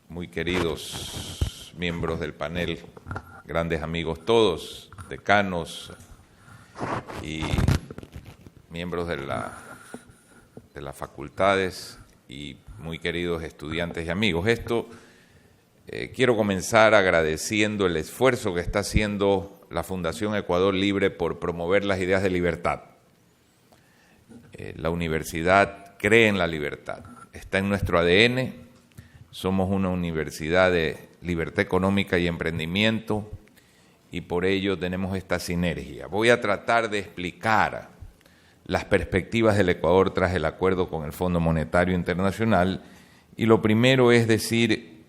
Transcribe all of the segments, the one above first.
muy queridos miembros del panel, grandes amigos todos, decanos y miembros de las facultades y muy queridos estudiantes y amigos. Quiero comenzar agradeciendo el esfuerzo que está haciendo la Fundación Ecuador Libre por promover las ideas de libertad. La universidad cree en la libertad, está en nuestro ADN, somos una universidad de libertad económica y emprendimiento y por ello tenemos esta sinergia. Voy a tratar de explicar las perspectivas del Ecuador tras el acuerdo con el Fondo Monetario Internacional y lo primero es decir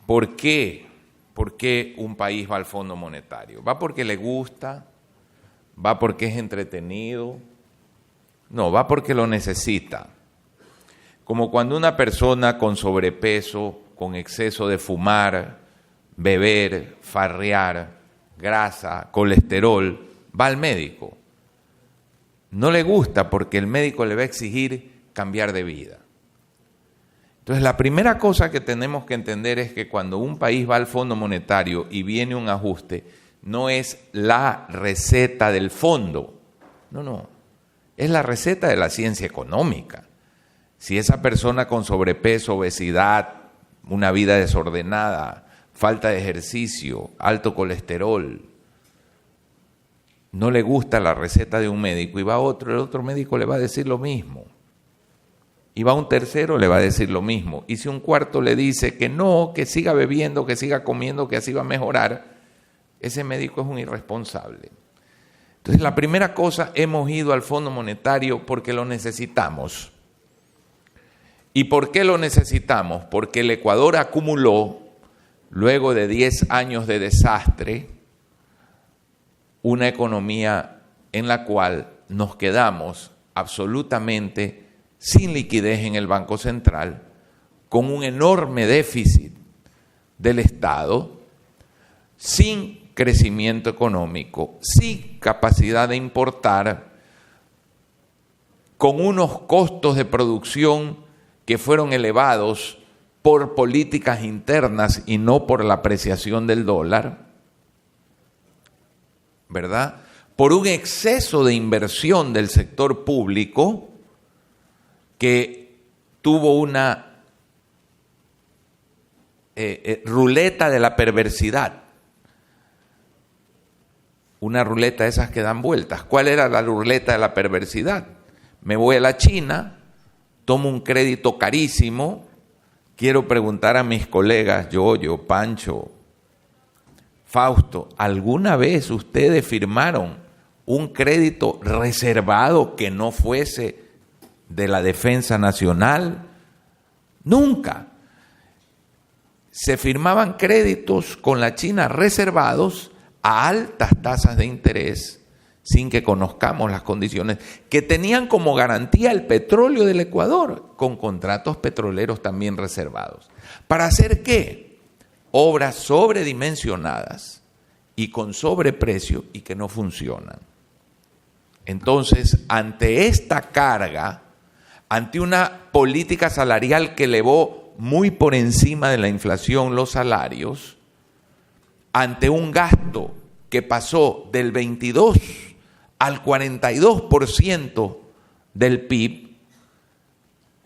¿por qué un país va al Fondo Monetario? ¿Va porque le gusta? ¿Va porque es entretenido? No, va porque lo necesita. Como cuando una persona con sobrepeso, con exceso de fumar, beber, farrear, grasa, colesterol, va al médico. No le gusta porque el médico le va a exigir cambiar de vida. Entonces, la primera cosa que tenemos que entender es que cuando un país va al Fondo Monetario y viene un ajuste, no es la receta del fondo, no, es la receta de la ciencia económica. Si esa persona con sobrepeso, obesidad, una vida desordenada, falta de ejercicio, alto colesterol, no le gusta la receta de un médico y va a otro, el otro médico le va a decir lo mismo. Y va un tercero, le va a decir lo mismo. Y si un cuarto le dice que no, que siga bebiendo, que siga comiendo, que así va a mejorar, ese médico es un irresponsable. Entonces, la primera cosa, hemos ido al Fondo Monetario porque lo necesitamos. ¿Y por qué lo necesitamos? Porque el Ecuador acumuló, luego de 10 años de desastre, una economía en la cual nos quedamos absolutamente sin liquidez en el Banco Central, con un enorme déficit del Estado, sin crecimiento económico, sin capacidad de importar, con unos costos de producción que fueron elevados por políticas internas y no por la apreciación del dólar, ¿verdad? Por un exceso de inversión del sector público que tuvo una ruleta de la perversidad, una ruleta de esas que dan vueltas. ¿Cuál era la ruleta de la perversidad? Me voy a la China, tomo un crédito carísimo, quiero preguntar a mis colegas, Yoyo, Pancho, Fausto, ¿alguna vez ustedes firmaron un crédito reservado que no fuese de la defensa nacional? Nunca. Se firmaban créditos con la China reservados a altas tasas de interés sin que conozcamos las condiciones, que tenían como garantía el petróleo del Ecuador, con contratos petroleros también reservados. ¿Para hacer qué? Obras sobredimensionadas y con sobreprecio y que no funcionan. Entonces, ante esta carga, ante una política salarial que elevó muy por encima de la inflación los salarios, ante un gasto que pasó del 22 al 42% del PIB,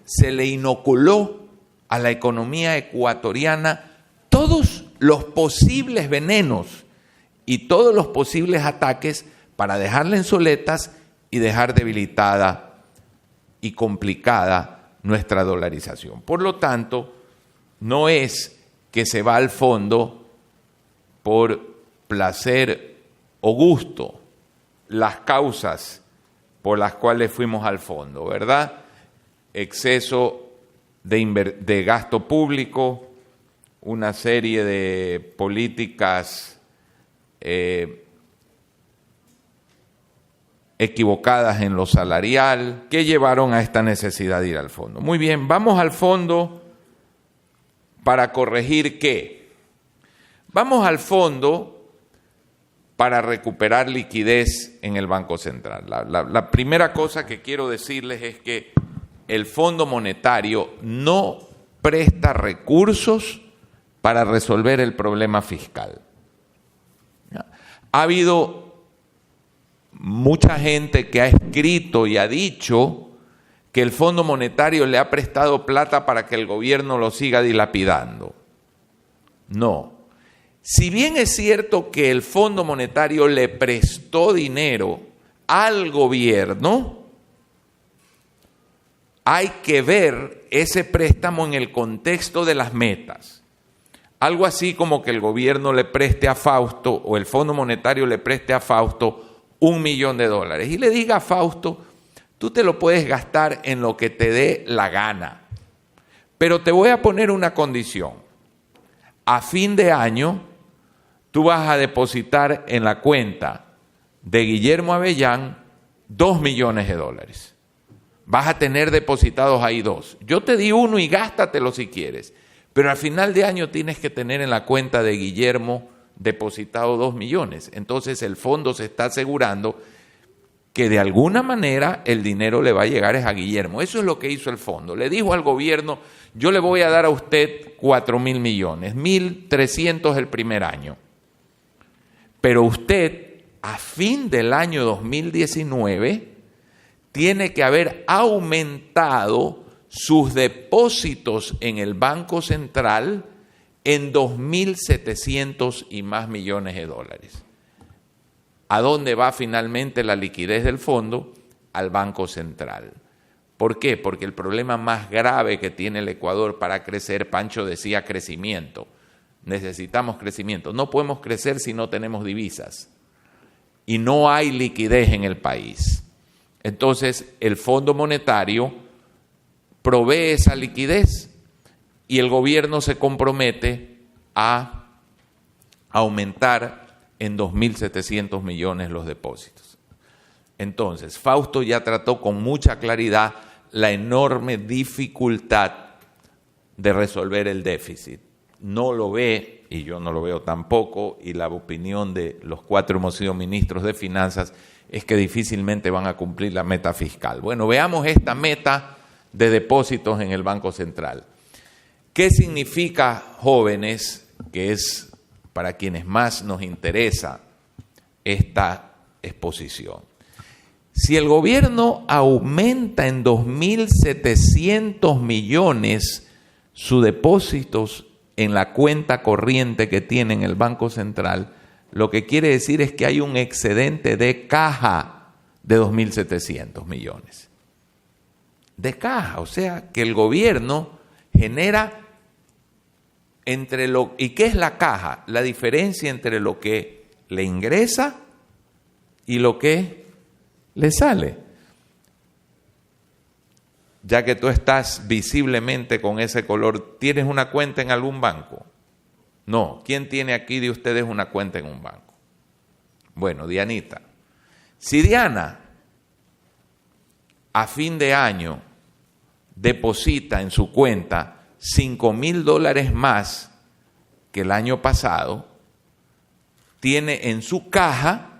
se le inoculó a la economía ecuatoriana todos los posibles venenos y todos los posibles ataques para dejarla en soletas y dejar debilitada y complicada nuestra dolarización. Por lo tanto, no es que se va al fondo por placer o gusto, las causas por las cuales fuimos al fondo, ¿verdad? Exceso de gasto público, una serie de políticas equivocadas en lo salarial, que llevaron a esta necesidad de ir al fondo. Muy bien, vamos al fondo para corregir ¿qué? Vamos al fondo para recuperar liquidez en el Banco Central. La primera cosa que quiero decirles es que el Fondo Monetario no presta recursos para resolver el problema fiscal. Ha habido mucha gente que ha escrito y ha dicho que el Fondo Monetario le ha prestado plata para que el gobierno lo siga dilapidando. No. Si bien es cierto que el Fondo Monetario le prestó dinero al gobierno, hay que ver ese préstamo en el contexto de las metas. Algo así como que el gobierno le preste a Fausto o el Fondo Monetario le preste a Fausto $1 millón y le diga a Fausto: tú te lo puedes gastar en lo que te dé la gana, pero te voy a poner una condición. A fin de año, tú vas a depositar en la cuenta de Guillermo Avellán $2 millones. Vas a tener depositados ahí 2. Yo te di 1 y gástatelo si quieres, pero al final de año tienes que tener en la cuenta de Guillermo depositado 2 millones. Entonces el fondo se está asegurando que de alguna manera el dinero le va a llegar a Guillermo. Eso es lo que hizo el fondo. Le dijo al gobierno: yo le voy a dar a usted 4.000 millones, 1.300 el primer año. Pero usted, a fin del año 2019, tiene que haber aumentado sus depósitos en el Banco Central en 2.700 y más millones de dólares. ¿A dónde va finalmente la liquidez del fondo? Al Banco Central. ¿Por qué? Porque el problema más grave que tiene el Ecuador para crecer, Pancho decía crecimiento. Necesitamos crecimiento. No podemos crecer si no tenemos divisas. Y no hay liquidez en el país. Entonces, el Fondo Monetario provee esa liquidez y el gobierno se compromete a aumentar en 2.700 millones los depósitos. Entonces, Fausto ya trató con mucha claridad la enorme dificultad de resolver el déficit. No lo ve, y yo no lo veo tampoco, y la opinión de los 4 hemos sido ministros de Finanzas es que difícilmente van a cumplir la meta fiscal. Bueno, veamos esta meta de depósitos en el Banco Central. ¿Qué significa, jóvenes, que es para quienes más nos interesa esta exposición? Si el gobierno aumenta en 2.700 millones sus depósitos en la cuenta corriente que tiene en el Banco Central, lo que quiere decir es que hay un excedente de caja de 2.700 millones. De caja, o sea que el gobierno genera entre lo... ¿Y qué es la caja? La diferencia entre lo que le ingresa y lo que le sale. Ya que tú estás visiblemente con ese color, ¿tienes una cuenta en algún banco? No. ¿Quién tiene aquí de ustedes una cuenta en un banco? Bueno, Dianita. Si Diana a fin de año deposita en su cuenta $5.000 más que el año pasado, tiene en su caja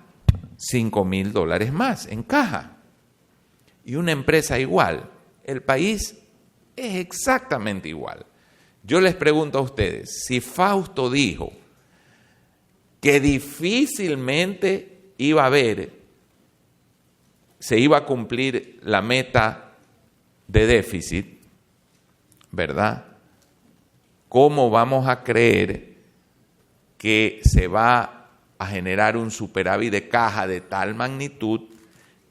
$5.000 más en caja. Y una empresa igual. El país es exactamente igual. Yo les pregunto a ustedes, si Fausto dijo que difícilmente se iba a cumplir la meta de déficit, ¿verdad? ¿Cómo vamos a creer que se va a generar un superávit de caja de tal magnitud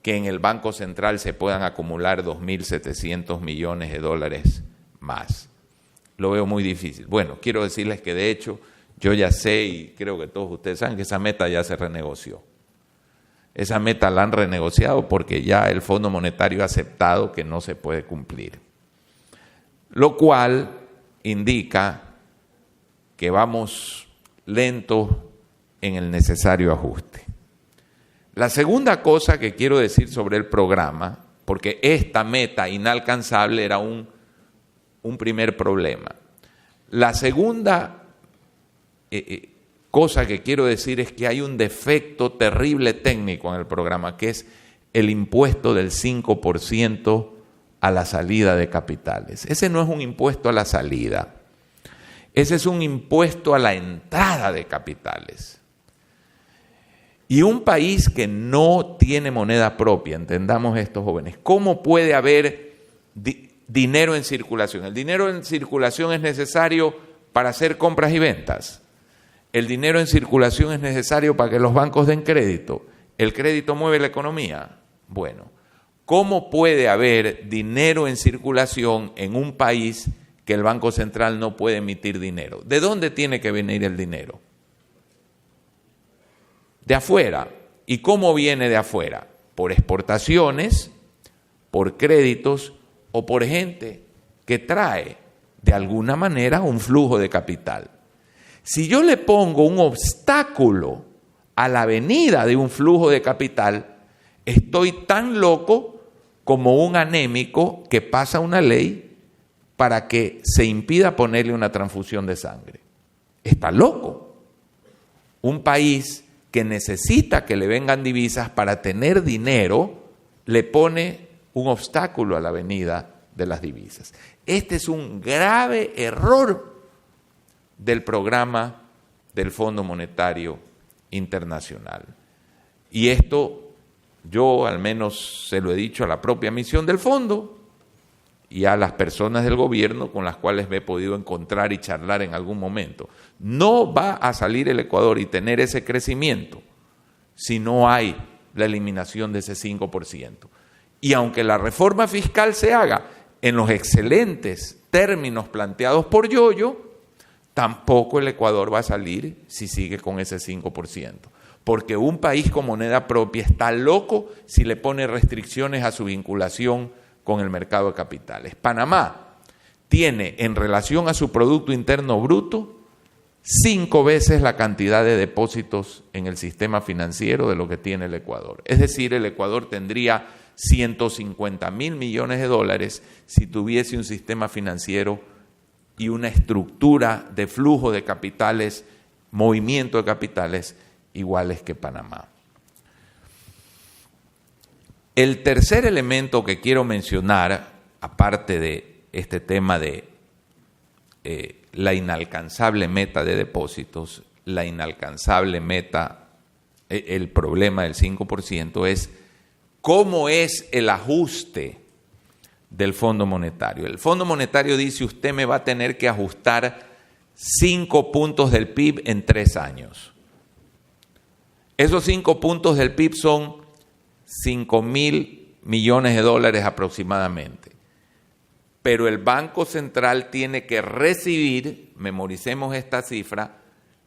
que en el Banco Central se puedan acumular 2.700 millones de dólares más? Lo veo muy difícil. Bueno, quiero decirles que de hecho yo ya sé, y creo que todos ustedes saben, que esa meta ya se renegoció. Esa meta la han renegociado porque ya el Fondo Monetario ha aceptado que no se puede cumplir. Lo cual indica que vamos lentos en el necesario ajuste. La segunda cosa que quiero decir sobre el programa, porque esta meta inalcanzable era un primer problema. La segunda cosa que quiero decir es que hay un defecto terrible técnico en el programa, que es el impuesto del 5% a la salida de capitales. Ese no es un impuesto a la salida, ese es un impuesto a la entrada de capitales. Y un país que no tiene moneda propia, entendamos esto, jóvenes, ¿cómo puede haber dinero en circulación? El dinero en circulación es necesario para hacer compras y ventas. El dinero en circulación es necesario para que los bancos den crédito. ¿El crédito mueve la economía? Bueno, ¿cómo puede haber dinero en circulación en un país que el Banco Central no puede emitir dinero? ¿De dónde tiene que venir el dinero? De afuera. ¿Y cómo viene de afuera? Por exportaciones, por créditos o por gente que trae de alguna manera un flujo de capital. Si yo le pongo un obstáculo a la venida de un flujo de capital, estoy tan loco como un anémico que pasa una ley para que se impida ponerle una transfusión de sangre. Está loco. Un país que necesita que le vengan divisas para tener dinero, le pone un obstáculo a la venida de las divisas. Este es un grave error del programa del Fondo Monetario Internacional. Y esto yo al menos se lo he dicho a la propia misión del fondo y a las personas del gobierno con las cuales me he podido encontrar y charlar en algún momento. No va a salir el Ecuador y tener ese crecimiento si no hay la eliminación de ese 5%. Y aunque la reforma fiscal se haga en los excelentes términos planteados por Yoyo, tampoco el Ecuador va a salir si sigue con ese 5%. Porque un país con moneda propia está loco si le pone restricciones a su vinculación con el mercado de capitales. Panamá tiene en relación a su Producto Interno Bruto 5 veces la cantidad de depósitos en el sistema financiero de lo que tiene el Ecuador. Es decir, el Ecuador tendría 150.000 millones de dólares si tuviese un sistema financiero y una estructura de flujo de capitales, movimiento de capitales iguales que Panamá. El tercer elemento que quiero mencionar, aparte de este tema de la inalcanzable meta de depósitos, la inalcanzable meta, el problema del 5%, es cómo es el ajuste del Fondo Monetario. El Fondo Monetario dice: usted me va a tener que ajustar 5 puntos del PIB en 3 años. Esos 5 puntos del PIB son 5.000 millones de dólares aproximadamente. Pero el Banco Central tiene que recibir, memoricemos esta cifra,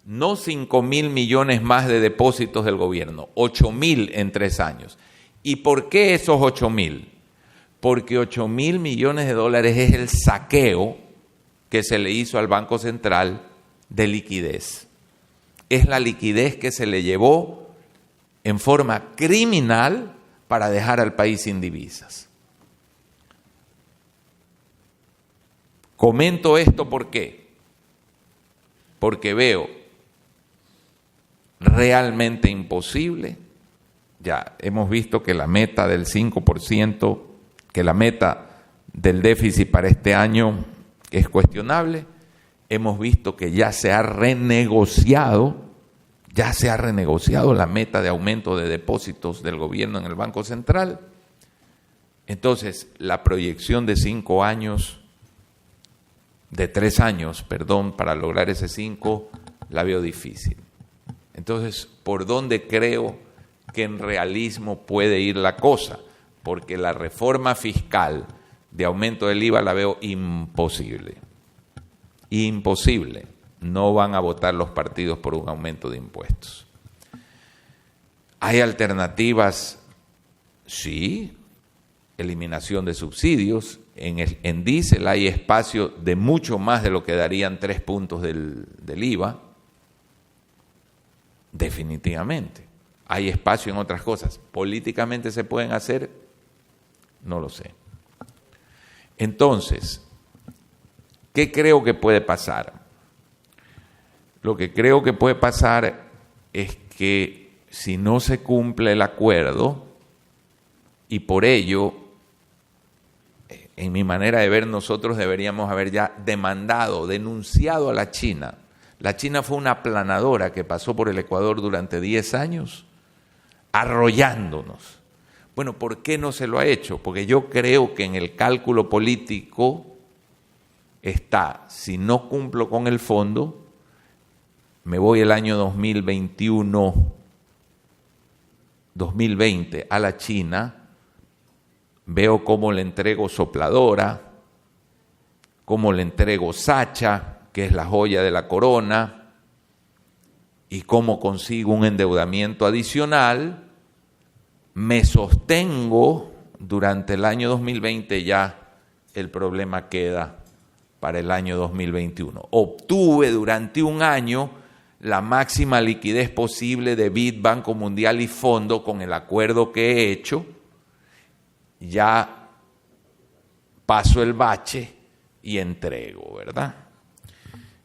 no 5.000 millones más de depósitos del gobierno, 8.000 en 3 años. ¿Y por qué esos 8.000? Porque 8.000 millones de dólares es el saqueo que se le hizo al Banco Central de liquidez. Es la liquidez que se le llevó en forma criminal para dejar al país sin divisas. Comento esto ¿por qué? Porque veo realmente imposible. Ya hemos visto que la meta del 5%, que la meta del déficit para este año es cuestionable. Hemos visto que ya se ha renegociado la meta de aumento de depósitos del gobierno en el Banco Central. Entonces, la proyección de 5 años, de 3 años, para lograr ese 5, la veo difícil. Entonces, ¿por dónde creo que en realismo puede ir la cosa? Porque la reforma fiscal de aumento del IVA la veo imposible. Imposible. No van a votar los partidos por un aumento de impuestos. ¿Hay alternativas? Sí. Eliminación de subsidios. En diésel hay espacio de mucho más de lo que darían 3 puntos del IVA. Definitivamente. Hay espacio en otras cosas. ¿Políticamente se pueden hacer? No lo sé. Entonces, ¿qué creo que puede pasar? Lo que creo que puede pasar es que si no se cumple el acuerdo y por ello en mi manera de ver, nosotros deberíamos haber ya demandado, denunciado a la China. La China fue una aplanadora que pasó por el Ecuador durante 10 años, arrollándonos. Bueno, ¿por qué no se lo ha hecho? Porque yo creo que en el cálculo político está, si no cumplo con el fondo, me voy el año 2020 a la China, veo cómo le entrego Sopladora, cómo le entrego Sacha, que es la joya de la corona, y cómo consigo un endeudamiento adicional, me sostengo durante el año 2020, ya el problema queda para el año 2021. Obtuve durante un año la máxima liquidez posible de BID, Banco Mundial y Fondo con el acuerdo que he hecho. Ya paso el bache y entrego, ¿verdad?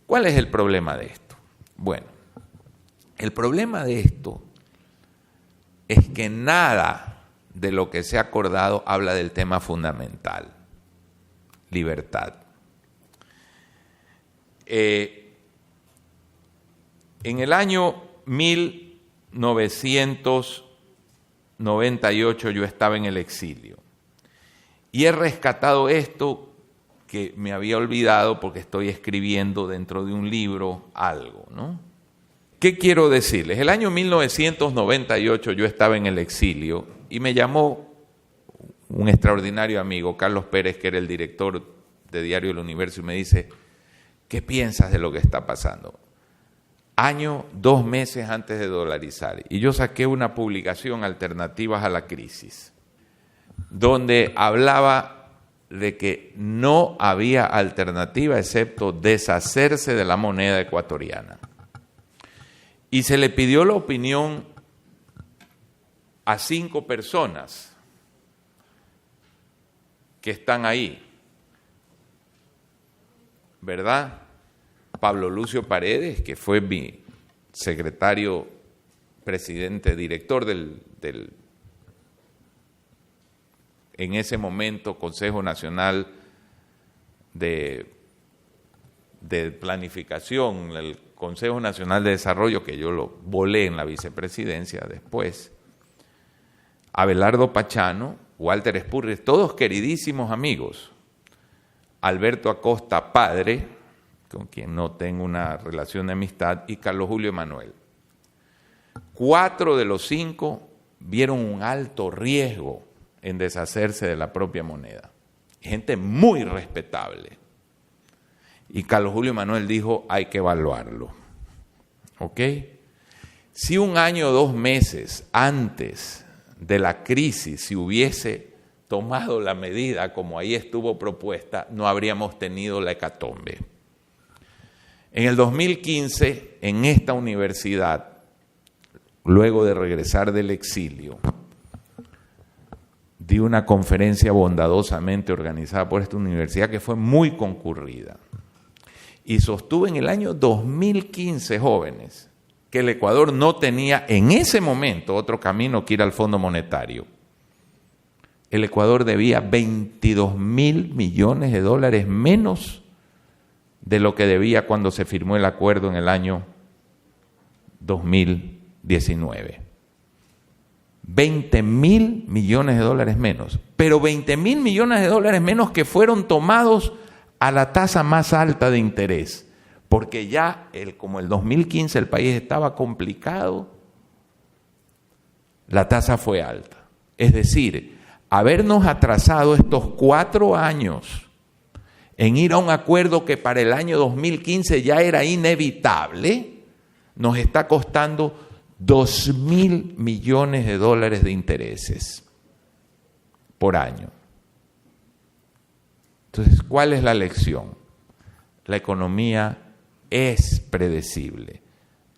¿Cuál es el problema de esto? Bueno, el problema de esto es que nada de lo que se ha acordado habla del tema fundamental, libertad. En el año 1998 yo estaba en el exilio y he rescatado esto que me había olvidado porque estoy escribiendo dentro de un libro algo, ¿no? ¿Qué quiero decirles? El año 1998 yo estaba en el exilio y me llamó un extraordinario amigo, Carlos Pérez, que era el director de Diario El Universo, y me dice: ¿qué piensas de lo que está pasando? Año, 2 meses antes de dolarizar. Y yo saqué una publicación, Alternativas a la Crisis, donde hablaba de que no había alternativa excepto deshacerse de la moneda ecuatoriana. Y se le pidió la opinión a 5 personas que están ahí, ¿verdad? Pablo Lucio Paredes, que fue mi secretario, presidente, director del en ese momento Consejo Nacional de Planificación, el Consejo Nacional de Desarrollo, que yo lo volé en la vicepresidencia después, Abelardo Pachano, Walter Spurrier, todos queridísimos amigos, Alberto Acosta, padre, con quien no tengo una relación de amistad, y Carlos Julio Emanuel. 4 de los 5 vieron un alto riesgo en deshacerse de la propia moneda. Gente muy respetable. Y Carlos Julio Emanuel dijo: hay que evaluarlo. ¿Ok? Si un año o 2 meses antes de la crisis se hubiese tomado la medida como ahí estuvo propuesta, no habríamos tenido la hecatombe. En el 2015, en esta universidad, luego de regresar del exilio, di una conferencia bondadosamente organizada por esta universidad que fue muy concurrida. Y sostuve en el año 2015, jóvenes, que el Ecuador no tenía en ese momento otro camino que ir al Fondo Monetario. El Ecuador debía 22.000 millones de dólares menos de lo que debía cuando se firmó el acuerdo en el año 2019. 20.000 millones de dólares menos, pero 20.000 millones de dólares menos que fueron tomados a la tasa más alta de interés, porque ya como el 2015 el país estaba complicado, la tasa fue alta. Es decir, habernos atrasado estos 4 años en ir a un acuerdo que para el año 2015 ya era inevitable, nos está costando 2.000 millones de dólares de intereses por año. Entonces, ¿cuál es la lección? La economía es predecible.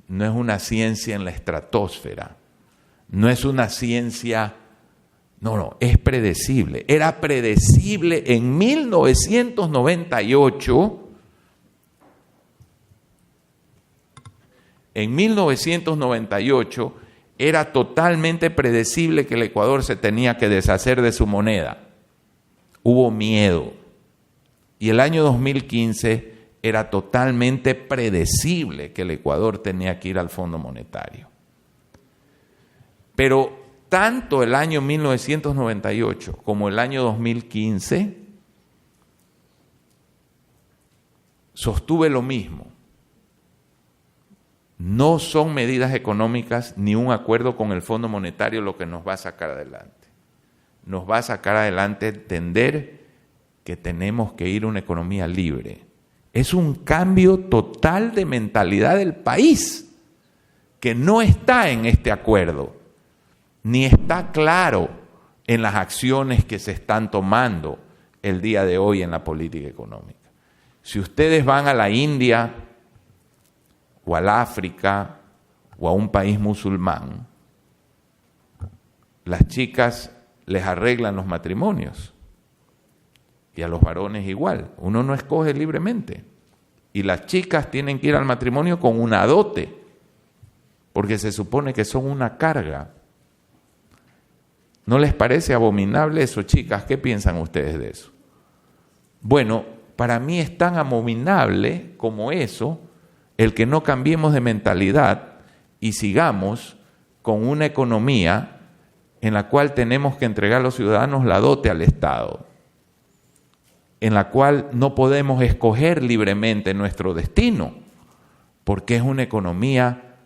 No es una ciencia en la estratosfera. No es una ciencia... No, es predecible. Era predecible en 1998. En 1998 era totalmente predecible que el Ecuador se tenía que deshacer de su moneda. hubo miedo. Y el año 2015 era totalmente predecible que el Ecuador tenía que ir al Fondo Monetario. Pero tanto el año 1998 como el año 2015 sostuve lo mismo. No son medidas económicas ni un acuerdo con el Fondo Monetario lo que nos va a sacar adelante. Nos va a sacar adelante entender que tenemos que ir a una economía libre. Es un cambio total de mentalidad del país que no está en este acuerdo, ni está claro en las acciones que se están tomando el día de hoy en la política económica. Si ustedes van a la India o al África o a un país musulmán, las chicas les arreglan los matrimonios y a los varones igual. Uno no escoge libremente y las chicas tienen que ir al matrimonio con una dote porque se supone que son una carga. ¿No les parece abominable eso, chicas? ¿Qué piensan ustedes de eso? Bueno, para mí es tan abominable como eso el que no cambiemos de mentalidad y sigamos con una economía en la cual tenemos que entregar a los ciudadanos la dote al Estado, en la cual no podemos escoger libremente nuestro destino, porque es una economía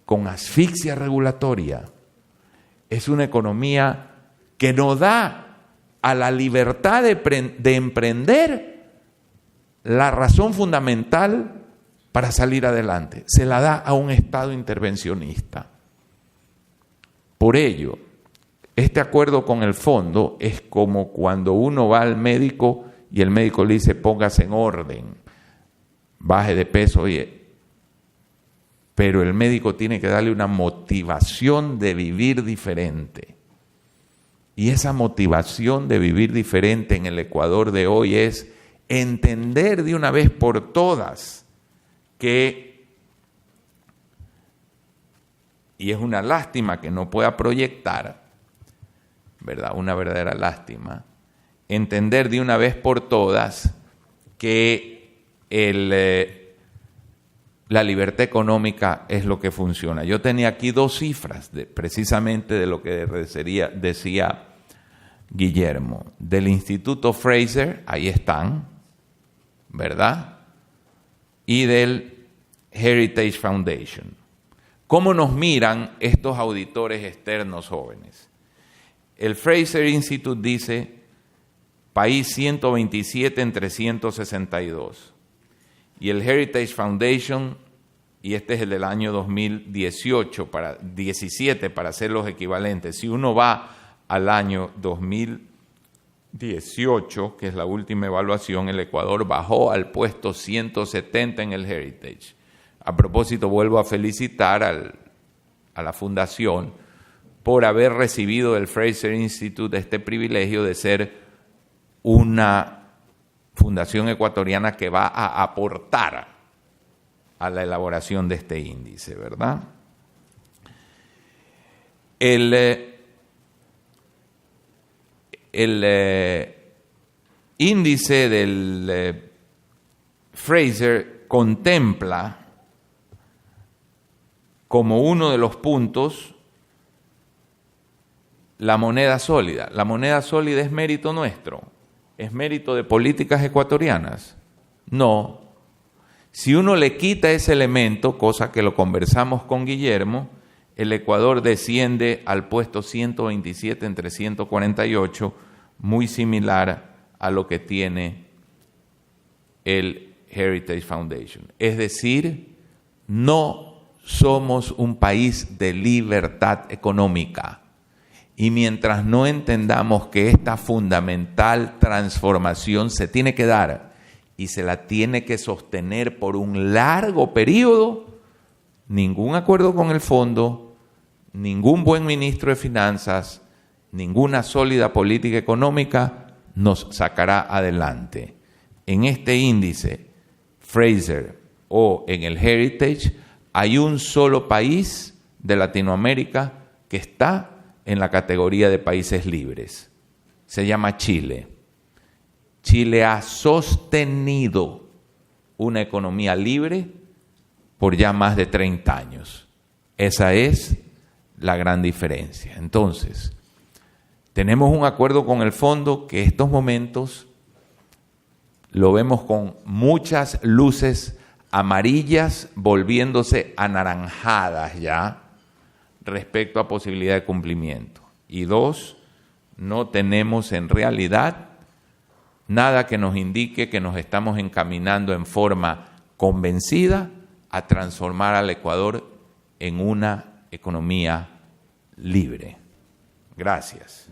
con asfixia regulatoria, es una economía que no da a la libertad de emprender la razón fundamental para salir adelante, se la da a un Estado intervencionista. Por ello, este acuerdo con el fondo es como cuando uno va al médico y el médico le dice póngase en orden, baje de peso, oye, pero el médico tiene que darle una motivación de vivir diferente. Y esa motivación de vivir diferente en el Ecuador de hoy es entender de una vez por todas que, y es una lástima que no pueda proyectar, ¿verdad? Una verdadera lástima, entender de una vez por todas que la libertad económica es lo que funciona. Yo tenía aquí dos cifras precisamente de lo que decía Guillermo. Del Instituto Fraser, ahí están, ¿verdad? Y del Heritage Foundation. ¿Cómo nos miran estos auditores externos jóvenes? El Fraser Institute dice, país 127 en 362. Y el Heritage Foundation, y este es el del año 2018, 17 para hacer los equivalentes. Si uno va al año 2018, que es la última evaluación, el Ecuador bajó al puesto 170 en el Heritage. A propósito, vuelvo a felicitar a la Fundación por haber recibido del Fraser Institute este privilegio de ser una fundación ecuatoriana que va a aportar a la elaboración de este índice, ¿verdad? El índice del Fraser contempla como uno de los puntos la moneda sólida. La moneda sólida es mérito nuestro, es mérito de políticas ecuatorianas. No. Si uno le quita ese elemento, cosa que lo conversamos con Guillermo, el Ecuador desciende al puesto 127 entre 148, muy similar a lo que tiene el Heritage Foundation. Es decir, no somos un país de libertad económica. Y mientras no entendamos que esta fundamental transformación se tiene que dar y se la tiene que sostener por un largo periodo, ningún acuerdo con el fondo, ningún buen ministro de Finanzas, ninguna sólida política económica nos sacará adelante. En este índice, Fraser o en el Heritage, hay un solo país de Latinoamérica que está en la categoría de países libres. Se llama Chile. Chile ha sostenido una economía libre por ya más de 30 años. Esa es la gran diferencia. Entonces, tenemos un acuerdo con el fondo que estos momentos lo vemos con muchas luces amarillas volviéndose anaranjadas ya respecto a posibilidad de cumplimiento. Y dos, no tenemos en realidad nada que nos indique que nos estamos encaminando en forma convencida a transformar al Ecuador en una economía libre. Gracias.